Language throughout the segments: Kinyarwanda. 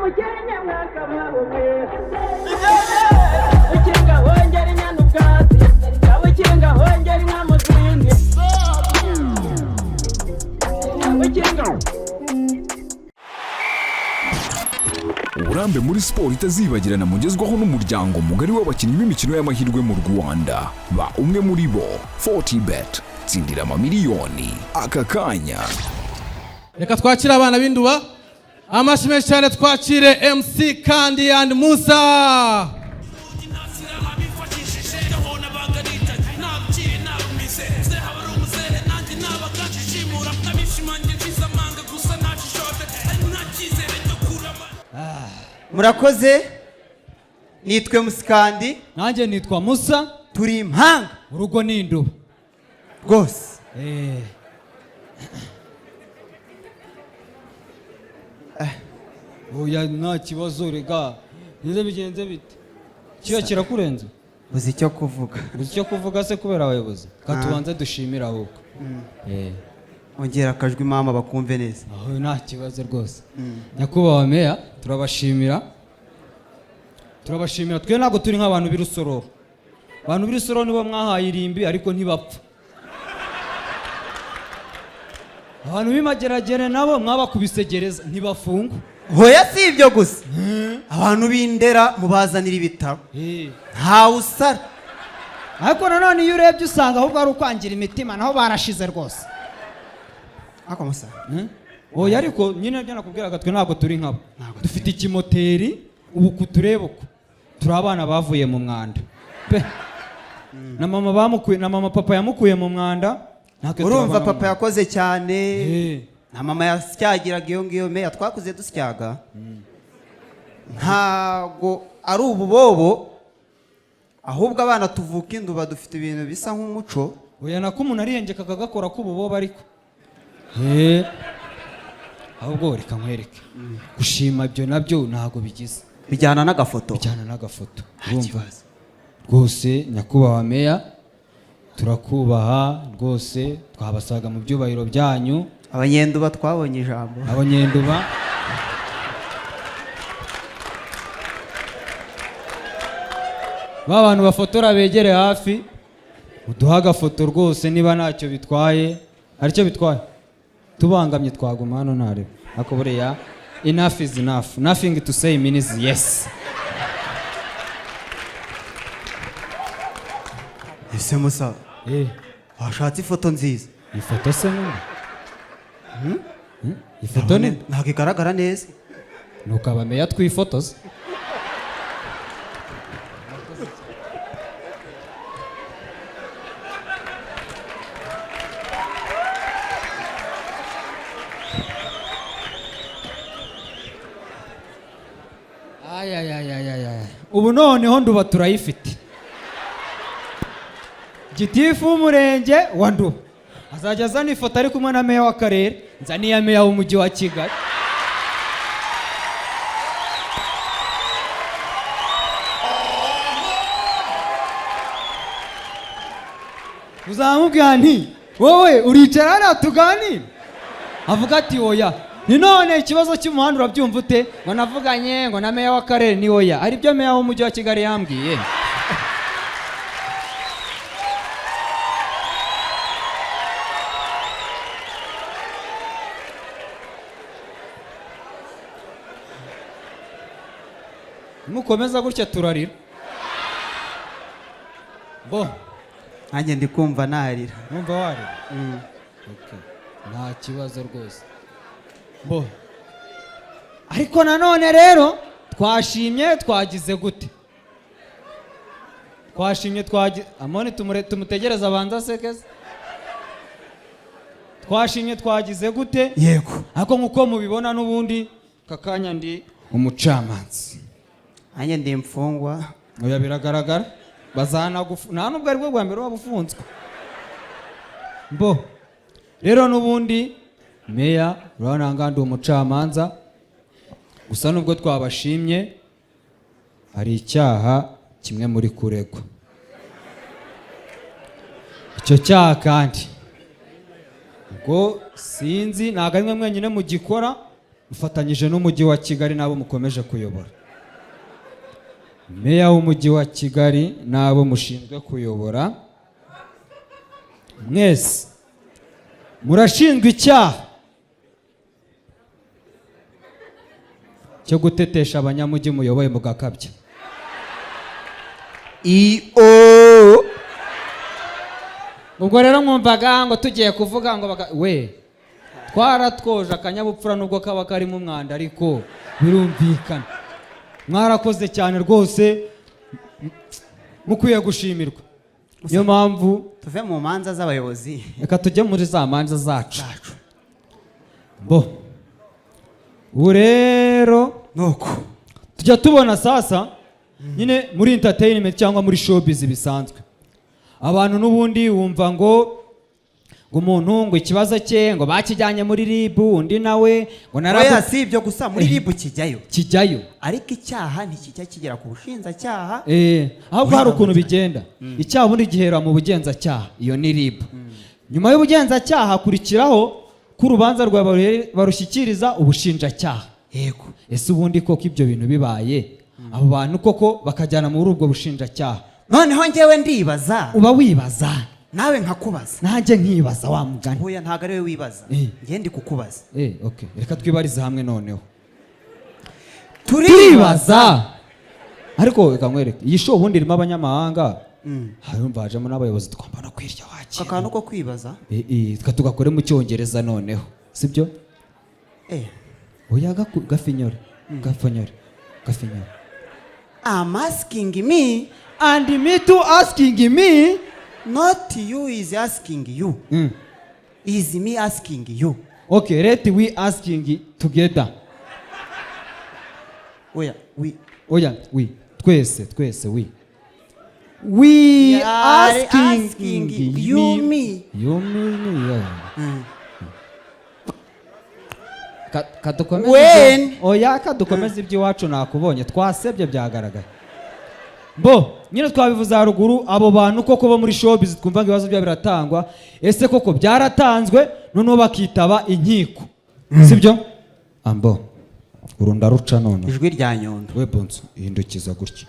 mukenya mwaka mwabumwe ukinga hongera inyana ubwatsi ukinga hongera inka mu zindi ukinga. Uburambe muri siporo itazibagirana mugezwaho n'umuryango mugari w'abakinnyi b'imikino y'amahirwe mu Rwanda ba umwe muri bo 40bet tsindira amamiliyoni aka kanya. Reka twakira abana b'induba amashime cyane, twakire MC Kandi and Musa. Murakoze, nitwe Musikandi, nanjye nitwa Musa, turi impanga urugo n'induba rwose. Oya nta kibazo rega, nize bigenze bite? Kiyo kirakurenze? Uzi icyo kuvuga? Uzi icyo kuvuga se kubera abayobozi? Katubanze dushimira ahubwo. Ongera akajwi mama bakumve neza. Aho nta kibazo rwose. Nyakubahwa meya, turabashimira. Turabashimira, twe ntago turi nk'abantu b'Irusororo. Abantu b'Irusororo nibo mwahaye irimbi ariko ntibapfa. Abantu b'imageragere nabo mwabakubise gereza ntibafungwa. Hoya si ibyo gusa. Abantu b'Indera mubazanira ibitaro. Nta usara. Ariko nanone iyo urebye usanga ahubwo ari ukwangira imitima naho barashize rwose. Ako Musa. Oya ariko nyine byo nakubwiraga twe ntago turi nkabo. Dufite ikimoteri ubu kutureba uko. Turi abana bavuye mu mwanda. Na mama bamukuye, na mama papa yamukuye mu mwanda. Urumva papa yakoze cyane. Na mama yasyagiraga iyo ngiyo meya twakuze dusyaga. Ntago ari ububobo, ahubwo abana tuvuka induba dufite ibintu bisa nk'umuco. Oya nako umuntu ariyengeka akagakora k'ububobo ariko. Ahubwo reka nkwereke. Gushima ibyo nabyo ntago bigize. Bijyana n'agafoto. Bijyana n'agafoto. Urumva? Rwose nyakubahwa meya, turakubaha rwose, twabasaga mu byubahiro byanyu. Abanyenduba twabonye ijambo. Abanyenduba bantu bafotora begere hafi, uduha agafoto rwose niba ntacyo bitwaye. Aricyo bitwaye tubangamye twaguma hano ntarebe. Ako buriya enough is enough, nothing to say means yes. Ese Musa, washatse ifoto nziza? Ifoto se none? Ifoto ni ntabwo igaragara neza. Nuko abameya twifotoza. Ubu noneho nduba turayifite. Gitifu w'umurenge wa Nduba azajya azana ifoto ari kumwe na meya w'akarere, nzaniye meya w'umujyi wa Kigali. Uzamubwira nti wowe uricara hariya tuganire? Avuga ati oya. Ni none ikibazo cy'umuhanda urabyumva ute? Ngo navuganye ngo na meya w'akarere ni oya. Ari byo meya w'umujyi wa Kigali yambwiye. Mukomeza gutya turarira. Bo nanjye ndi kumva narira. Numva warira? Okay. Nta kibazo rwose. Bo ariko nanone rero twashimye twagize gute? Twashimye amone tumutegereza abanza sekeze. Twashimye twagize gute? Yego. Ariko nkuko mubibona n'ubundi kakanya ndi umucamanza. Nanjye ndi imfungwa. Oya biragaragara. Bazana nta nubwo ari bwo bwa mbere wabufunzwe. Bo rero n'ubundi meya urabona ngandi umucamanza, gusa nubwo twabashimye hari icyaha kimwe muri kuregwa. Icyo cyaha kandi ngo sinzi ntago ari mwe mwenyine mu gikora, ufatanyije n'umujyi wa Kigali n'abo mukomeje kuyobora. Meya w'umujyi wa Kigali n'abo mushinzwe kuyobora, mwese murashinzwe icyaha cyo gutetesha abanyamujyi muyoboye mugakabya. Ubwo rero mwumvaga ngo tugiye kuvuga ngo we twaratwoje akanyabupfura nubwo kaba karimo umwanda ariko birumvikana. Mwarakoze cyane rwose, mukwiye gushimirwa. Niyo mpamvu tuve mu manza z'abayobozi, reka tujye muri za manza zacu. Bo ubu rero nuko tujya tubona sasa nyine muri entertainment cyangwa muri showbiz bisanzwe, abantu n'ubundi wumva ngo umuntu ngo ikibazo cye ngo bakijyanye muri RIB, undi nawe ngo oya si ibyo gusa muri RIB kijyayo ariko icyaha ntikijya kigera ku bushinjacyaha. ahubwo hari ukuntu bigenda. Icyaha ubundi gihera mu bugenzacyaha, iyo ni RIB. Nyuma y'ubugenzacyaha hakurikiraho ko urubanza rwawe barushyikiriza ubushinjacyaha. Yego. Ese ubundi koko ibyo bintu bibaye abo bantu koko bakajyana muri ubwo bushinjacyaha, noneho njyewe ndibaza, uba wibaza nawe nkakubaza, nanjye nkibaza wa mugani. Oya ntago ari we wibaza, njye ndi kukubaza. Okay, reka twibarize hamwe noneho. Turibaza ariko reka nkwereke iyi show ubundi irimo abanyamahanga, harumva hajemo n'abayobozi twamba no kwirya wakira. Akantu ko kwibaza tugakore mu cyongereza noneho, sibyo? Oya gafinyore. I'm asking me and me too asking me, not you is asking you. Is me asking you. Okay, let we asking together. Oya we twese we are asking you me. Kadukomeze iby'iwacu nakubonye twasebye byagaragaye. Bo nyine twabivuze haruguru, abo bantu koko bo muri showbiz twumva ngo ibibazo byabo biratangwa, ese koko byaratanzwe noneho bakitaba inkiko, sibyo? Ambo urunda ruca none ijwi rya Nyondo. We bonso hindukiza gutya,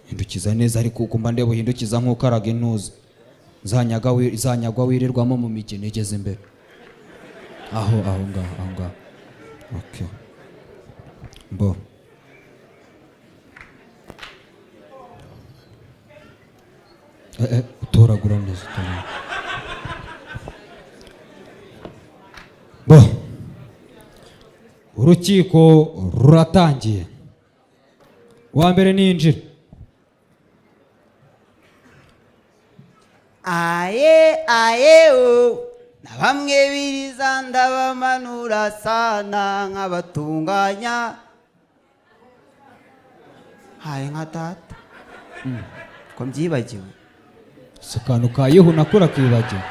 hindukiza neza ariko ukumva ndebo hindukiza nk'ukaraga intuza zanyagwa wirirwamo mu migi nigeze imbere aho ngaho. Okay. Bo utoragura neza bo urukiko ruratangiye. Wa mbere ninjira. Na bamwe biriza ndabamanura sana nk'abatunganya haye nka data ko mbyibagiwe. Akantu kayeho nakora kibagiwe.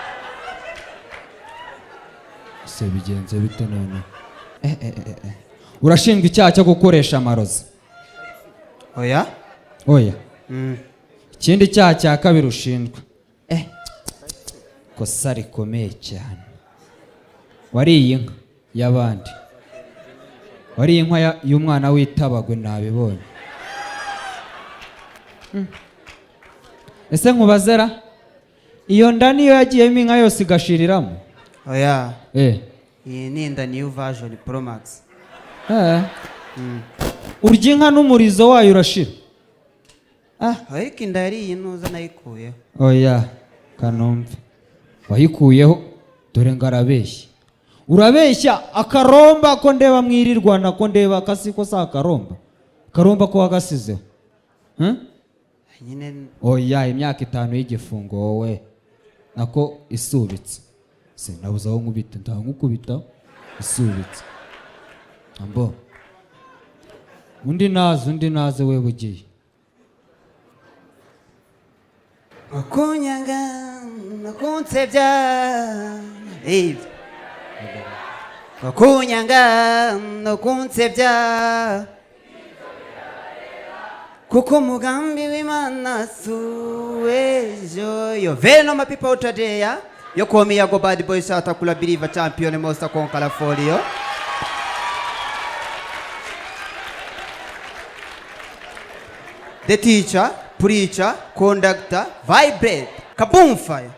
Se bigenze bite none? Urashinzwe icyaha cyo gukoresha amarozi. Oya. Ikindi cyaha cya kabiri ushinzwe kosa rikomeye cyane. Wariye inka y'abandi, wariye inka y'umwana w'itabagwe nabibonye. Ese nkubazera iyo nda niyo yagiyemo inka yose igashiriramo? Oya. Iyi ni inda new version Pro Max. Urya inka n'umurizo wayo urashira. Ariko inda yari inuza nayikuyeho. Oya kanombe wayikuyeho dore ngarabeshya. Urabeshya akaromba ko ndeba mwirirwana ko ndeba kasiko sa karomba ko wagasizeho. Nyine oya imyaka 5 y'igifungo wowe nako isubitse. Se nabuza aho nkubita ndankukubita isubitse. Ambo undi naze we bugiye. Akunyanga nakunsebya Akunyanga nakunsebya kuko mugambi w'Imana suwejo. Yo veno my people today yo call me go bad boy shot akula believer champion most conquer for you. The teacher, preacher, conductor, vibrate, kaboom fire.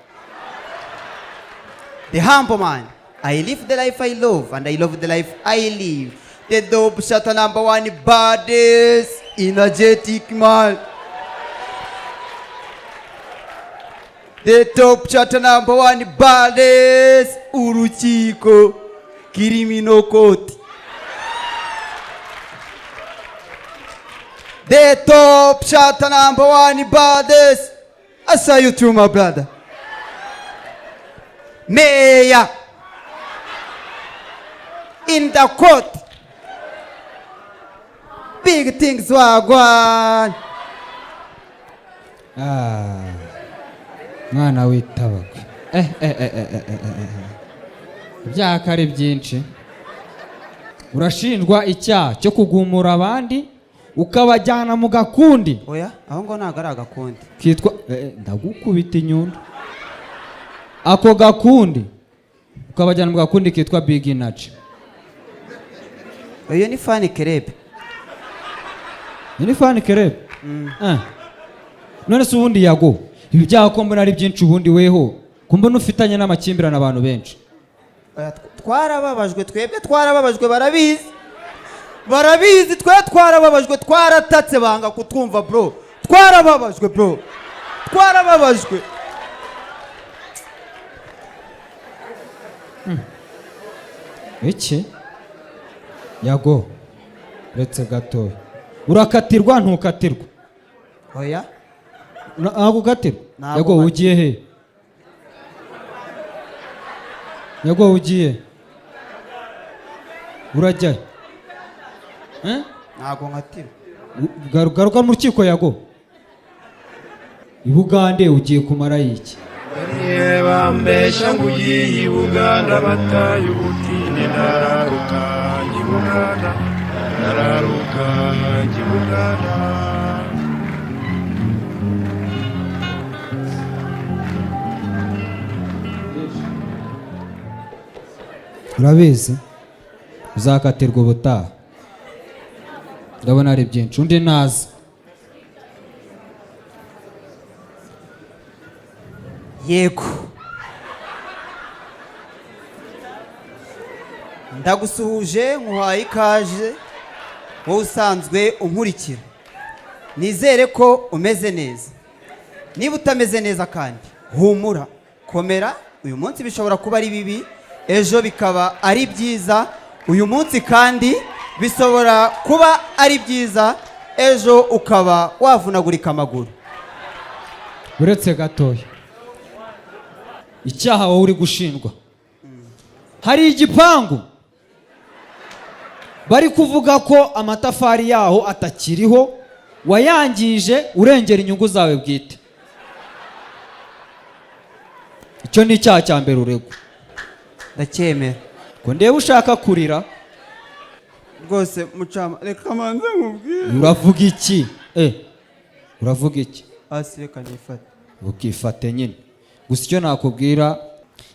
The humble man. I live the life I love and I love the life I live. The dope shot number one, baddest, energetic man. The top shot number one, baddest, urukiko, criminal court. The top shot number one, baddest. I saw you through, my brother. Mayor. In the court. Big things wagwan. Mwana witabagwe. Ibyaka ari byinshi. Urashinjwa icyaha cyo kugumura abandi ukabajyana mu gakundi. Oya, aho ngo ntago ari agakundi. Kitwa ndagukubita inyundo. Ako gakundi ukabajyana mu gakundi kitwa Big Energy. Oyo ni fan club. Ni fan club? None se ubundi Yago ibi byaha ko mbona ari byinshi ubundi weho kumbona ufitanye n'amakimbirana abantu benshi. Twarababajwe twebwe twarababajwe barabizi. Barabizi twarababajwe twaratatse banga kutwumva bro. Twarababajwe bro. Twarababajwe. Iki? Yago uretse gato. Urakatirwa ntukatirwa? Oya. Nagukatirwa? Yago ugiye he? Yago ugiye? Urajya? Ntago nkatirwa. Garuka mu rukiko Yago. I Bugande ugiye kumara iki? Bambesha ngo ugiye i Buganda bataye ubutinde nararuka i Buganda nararuka i Buganda. Urabizi uzakatirwa ubutaha. Ndabona ari byinshi undi nazi. Yego. Ndagusuhuje nkuhaye ikaje wowe usanzwe unkurikira. Nizere ko umeze neza. Niba utameze neza kandi humura, komera. Uyu munsi bishobora kuba ari bibi, ejo bikaba ari byiza. Uyu munsi kandi bishobora kuba ari byiza, ejo ukaba wavunagurika amaguru. Uretse gatoya. Icyaha wowe uri gushinjwa. Hari igipangu bari kuvuga ko amatafari yaho atakiriho, wayangije urengera inyungu zawe bwite. Icyo ni icyaha cya mbere uregwa. Ndacyemera. Ko ndeba ushaka kurira. Rwose mucama reka manze nkubwire. Uravuga iki? Uravuga iki? Asi reka nifate. Ukifate nyine. Gusa icyo nakubwira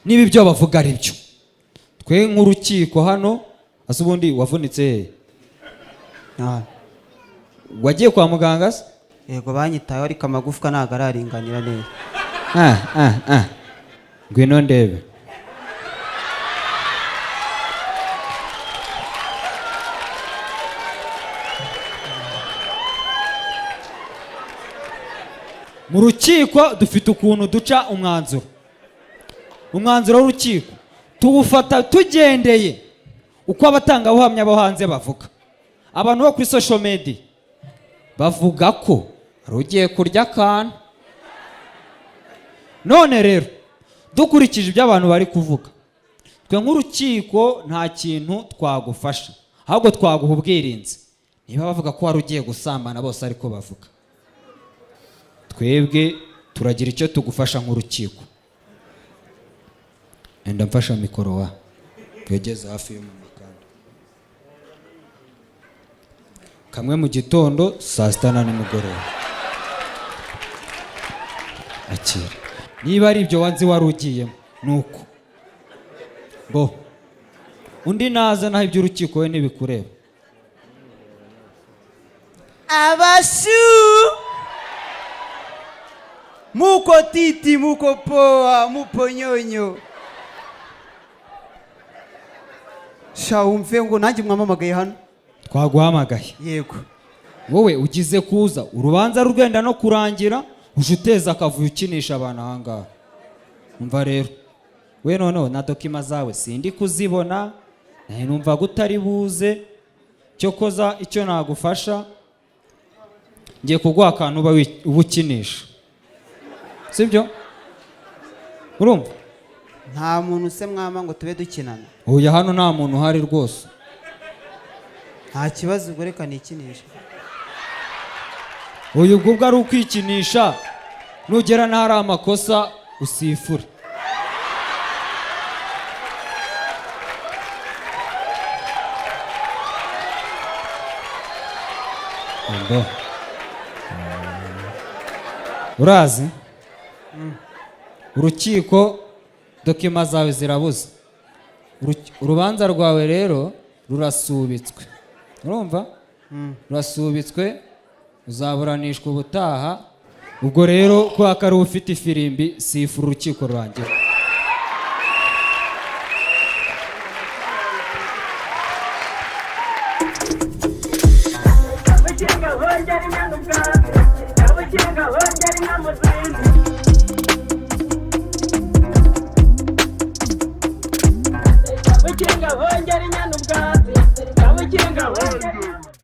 niba ibyo bavuga ari byo. Twe nk'urukiko hano ase ubundi wavunitse he? Wagiye kwa muganga se? Yego banyitaye ariko amagufwa ntago araringanira neza. Ngwino ndebe. Mu rukiko dufite ukuntu duca umwanzuro. Umwanzuro w'urukiko tuwufata tugendeye uko abatangabuhamya bo hanze bavuga. Abantu bo kuri social media bavuga ko rugiye kurya akantu. None rero dukurikije ibyo abantu bari kuvuga, twe nk'urukiko nta kintu twagufasha, ahubwo twaguha ubwirinzi. Niba bavuga ko wari ugiye gusambana bose ariko bavuga, twebwe turagira icyo tugufasha nk'urukiko. Enda mfasha mikoro wa twegeze hafi y'umuntu kandi kamwe mu gitondo saa sita na nimugoroba. Akira niba ari ibyo wanzi wari ugiyemo nuko bo undi naza naho iby'urukiko we ntibikureba. Abashu muko titi, muko poa, mupo nyonyo. Sha wumve ngo nanjye mwamamagaye hano. Twaguhamagaye. Yego. Wowe ugize kuza urubanza rugenda no kurangira uje uteza akavuyo ukinisha abantu ahangaha. Umva rero we noneho na dokima zawe sindi kuzibona nahe numva gutari buze cyo koza icyo nagufasha ngiye kuguha akantu ubukinisha sibyo urumva nta muntu se mwama ngo tube dukinana. Oya hano nta muntu uhari rwose. Nta kibazo ubwo reka nikinisha. Uyu ubwo ari ukwikinisha nugera ntari amakosa usifure. Urazi urukiko dokima zawe zirabuze. Urubanza rwawe rero rurasubitswe. Urumva? Rurasubitswe uzaburanishwa ubutaha. Ubwo rero kwa kari ufite ifirimbi sifura urukiko rurangira. Abakinga hongera inyanduka, abakinga hongera inyamuza.